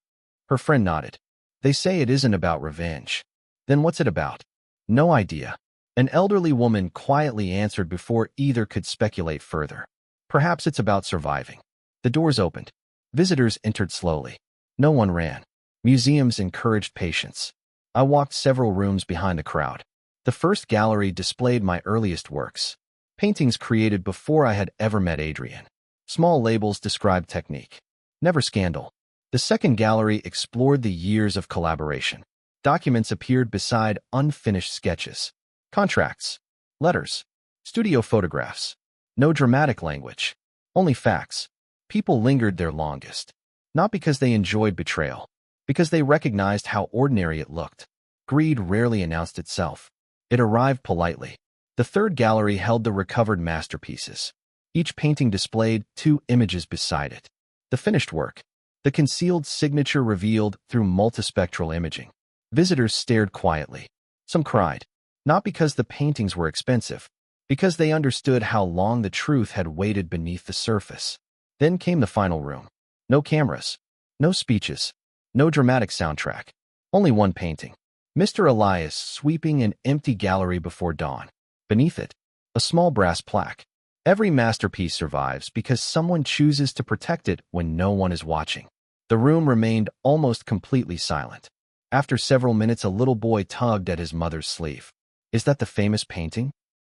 Her friend nodded. "They say it isn't about revenge." "Then what's it about?" "No idea." An elderly woman quietly answered before either could speculate further. Perhaps it's about surviving. The doors opened. Visitors entered slowly. No one ran. Museums encouraged patience. I walked several rooms behind the crowd. The first gallery displayed my earliest works, paintings created before I had ever met Adrian. Small labels described technique, never scandal. The second gallery explored the years of collaboration. Documents appeared beside unfinished sketches, contracts, letters, studio photographs. No dramatic language, only facts. People lingered there longest, not because they enjoyed betrayal, because they recognized how ordinary it looked. Greed rarely announced itself. It arrived politely. The third gallery held the recovered masterpieces. Each painting displayed 2 images beside it. The finished work, the concealed signature revealed through multispectral imaging. Visitors stared quietly. Some cried, not because the paintings were expensive, because they understood how long the truth had waited beneath the surface. Then came the final room. No cameras, no speeches, no dramatic soundtrack. Only one painting. Mr. Elias sweeping an empty gallery before dawn. Beneath it, a small brass plaque. Every masterpiece survives because someone chooses to protect it when no one is watching. The room remained almost completely silent. After several minutes, a little boy tugged at his mother's sleeve. "Is that the famous painting?"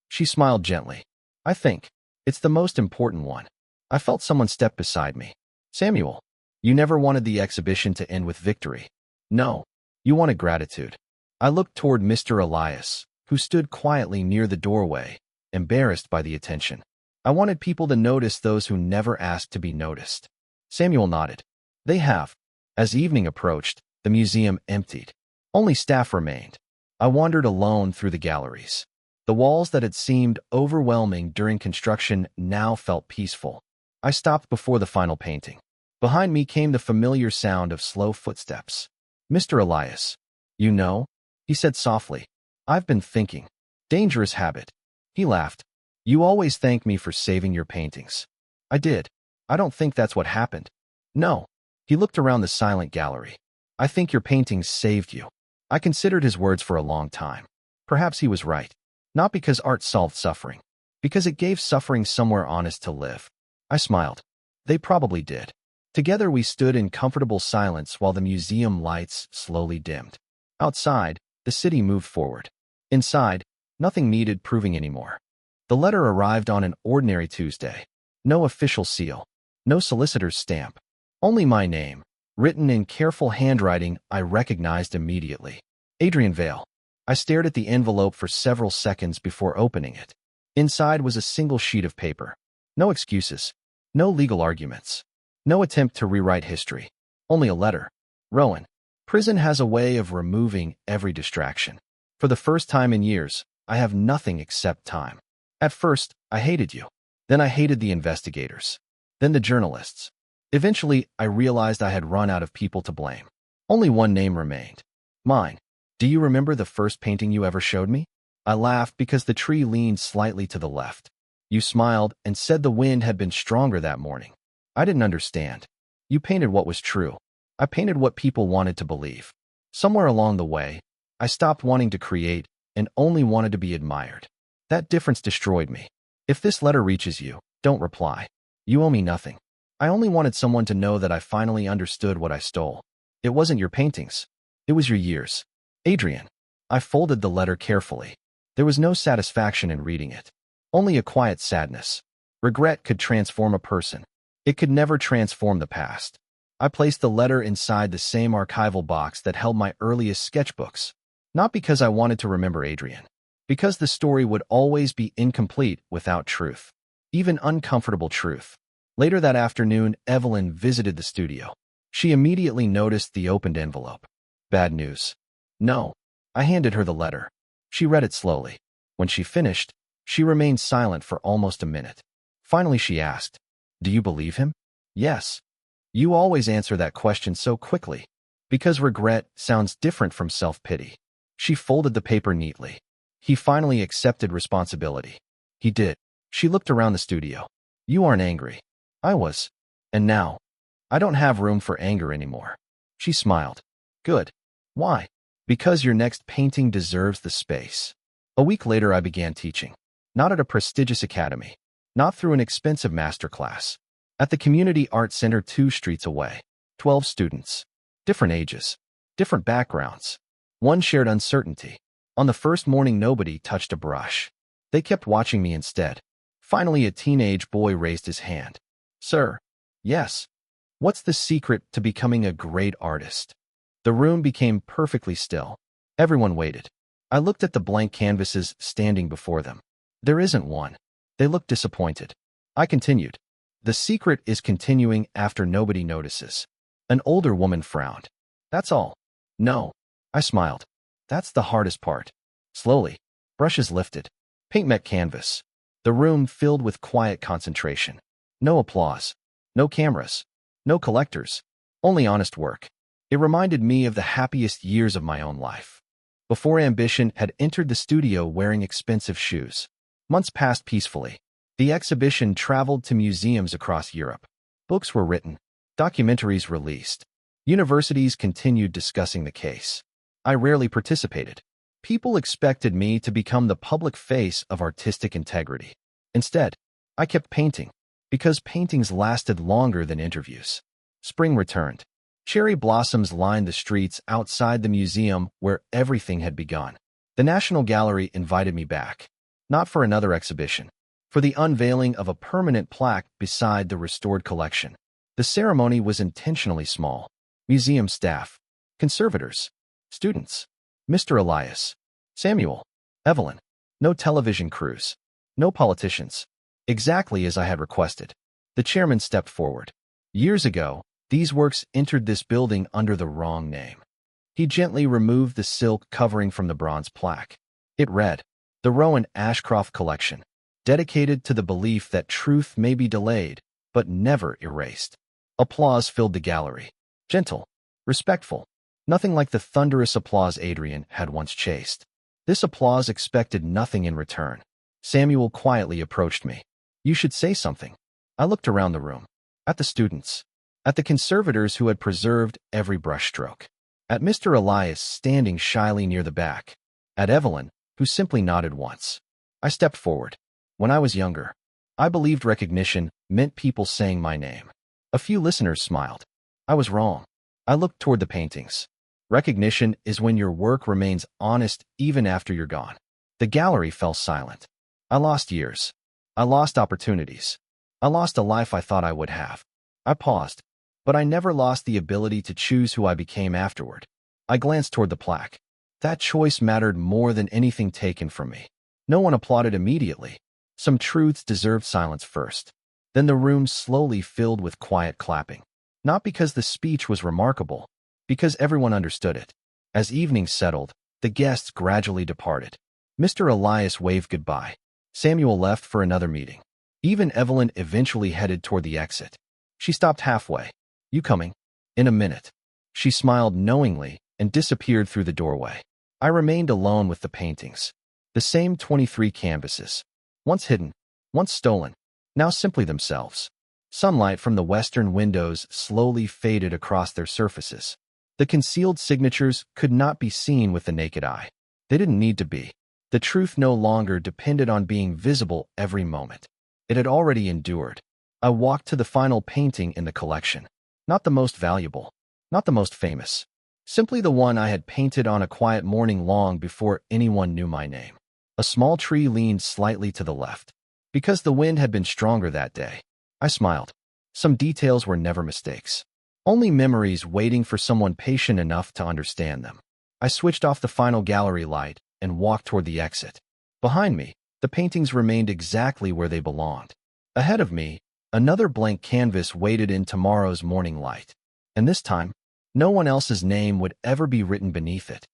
She smiled gently. "I think. It's the most important one." I felt someone step beside me. "Samuel, you never wanted the exhibition to end with victory." "No. You wanted gratitude." I looked toward Mr. Elias, who stood quietly near the doorway, embarrassed by the attention. I wanted people to notice those who never asked to be noticed. Samuel nodded. "They have." As evening approached, the museum emptied. Only staff remained. I wandered alone through the galleries. The walls that had seemed overwhelming during construction now felt peaceful. I stopped before the final painting. Behind me came the familiar sound of slow footsteps. "Mr. Elias, you know?" he said softly. "I've been thinking." "Dangerous habit." He laughed. "You always thank me for saving your paintings." I did. "I don't think that's what happened." "No." He looked around the silent gallery. "I think your paintings saved you." I considered his words for a long time. Perhaps he was right. Not because art solved suffering, because it gave suffering somewhere honest to live. I smiled. They probably did. Together we stood in comfortable silence while the museum lights slowly dimmed. Outside, the city moved forward. Inside, nothing needed proving anymore. The letter arrived on an ordinary Tuesday. No official seal. No solicitor's stamp. Only my name, written in careful handwriting I recognized immediately. Adrian Vale. I stared at the envelope for several seconds before opening it. Inside was a single sheet of paper. No excuses. No legal arguments. No attempt to rewrite history. Only a letter. "Rowan, prison has a way of removing every distraction. For the first time in years, I have nothing except time. At first, I hated you. Then I hated the investigators. Then the journalists. Eventually, I realized I had run out of people to blame. Only one name remained. Mine. Do you remember the first painting you ever showed me?" I laughed because the tree leaned slightly to the left. You smiled and said the wind had been stronger that morning. I didn't understand. You painted what was true. I painted what people wanted to believe. Somewhere along the way, I stopped wanting to create and only wanted to be admired. That difference destroyed me. If this letter reaches you, don't reply. You owe me nothing. I only wanted someone to know that I finally understood what I stole. It wasn't your paintings. It was your years. Adrian. I folded the letter carefully. There was no satisfaction in reading it. Only a quiet sadness. Regret could transform a person. It could never transform the past. I placed the letter inside the same archival box that held my earliest sketchbooks. Not because I wanted to remember Adrian. Because the story would always be incomplete without truth. Even uncomfortable truth. Later that afternoon, Evelyn visited the studio. She immediately noticed the opened envelope. Bad news. No. I handed her the letter. She read it slowly. When she finished, she remained silent for almost a minute. Finally, she asked, "Do you believe him?" "Yes." "You always answer that question so quickly." "Because regret sounds different from self-pity." She folded the paper neatly. "He finally accepted responsibility." "He did." She looked around the studio. "You aren't angry." I was. "And now, I don't have room for anger anymore." She smiled. "Good. Why?" "Because your next painting deserves the space." A week later, I began teaching. Not at a prestigious academy. Not through an expensive masterclass. At the Community Art Center 2 streets away. 12 students. Different ages. Different backgrounds. One shared uncertainty. On the first morning, nobody touched a brush. They kept watching me instead. Finally, a teenage boy raised his hand. Sir. Yes. What's the secret to becoming a great artist? The room became perfectly still. Everyone waited. I looked at the blank canvases standing before them. There isn't one. They looked disappointed. I continued. The secret is continuing after nobody notices. An older woman frowned. That's all. No. I smiled. That's the hardest part. Slowly, brushes lifted. Paint met canvas. The room filled with quiet concentration. No applause. No cameras. No collectors. Only honest work. It reminded me of the happiest years of my own life. Before ambition had entered the studio wearing expensive shoes. Months passed peacefully. The exhibition traveled to museums across Europe. Books were written. Documentaries released. Universities continued discussing the case. I rarely participated. People expected me to become the public face of artistic integrity. Instead, I kept painting, because paintings lasted longer than interviews. Spring returned. Cherry blossoms lined the streets outside the museum where everything had begun. The National Gallery invited me back, not for another exhibition, for the unveiling of a permanent plaque beside the restored collection. The ceremony was intentionally small. Museum staff, conservators, students, Mr. Elias, Samuel, Evelyn. No television crews. No politicians. Exactly as I had requested. The chairman stepped forward. Years ago, these works entered this building under the wrong name. He gently removed the silk covering from the bronze plaque. It read, The Rowan Ashcroft Collection, dedicated to the belief that truth may be delayed, but never erased. Applause filled the gallery. Gentle, respectful, nothing like the thunderous applause Adrian had once chased. This applause expected nothing in return. Samuel quietly approached me. You should say something. I looked around the room. At the students. At the conservators who had preserved every brushstroke. At Mr. Elias standing shyly near the back. At Evelyn, who simply nodded once. I stepped forward. When I was younger, I believed recognition meant people saying my name. A few listeners smiled. I was wrong. I looked toward the paintings. Recognition is when your work remains honest even after you're gone. The gallery fell silent. I lost years. I lost opportunities. I lost a life I thought I would have. I paused, but I never lost the ability to choose who I became afterward. I glanced toward the plaque. That choice mattered more than anything taken from me. No one applauded immediately. Some truths deserved silence first. Then the room slowly filled with quiet clapping. Not because the speech was remarkable, because everyone understood it. As evening settled, the guests gradually departed. Mr. Elias waved goodbye. Samuel left for another meeting. Even Evelyn eventually headed toward the exit. She stopped halfway. You coming? In a minute. She smiled knowingly and disappeared through the doorway. I remained alone with the paintings. The same 23 canvases. Once hidden, once stolen, now simply themselves. Sunlight from the western windows slowly faded across their surfaces. The concealed signatures could not be seen with the naked eye. They didn't need to be. The truth no longer depended on being visible every moment. It had already endured. I walked to the final painting in the collection. Not the most valuable, not the most famous. Simply the one I had painted on a quiet morning long before anyone knew my name. A small tree leaned slightly to the left. Because the wind had been stronger that day, I smiled. Some details were never mistakes. Only memories waiting for someone patient enough to understand them. I switched off the final gallery light and walked toward the exit. Behind me, the paintings remained exactly where they belonged. Ahead of me, another blank canvas waited in tomorrow's morning light. And this time, no one else's name would ever be written beneath it.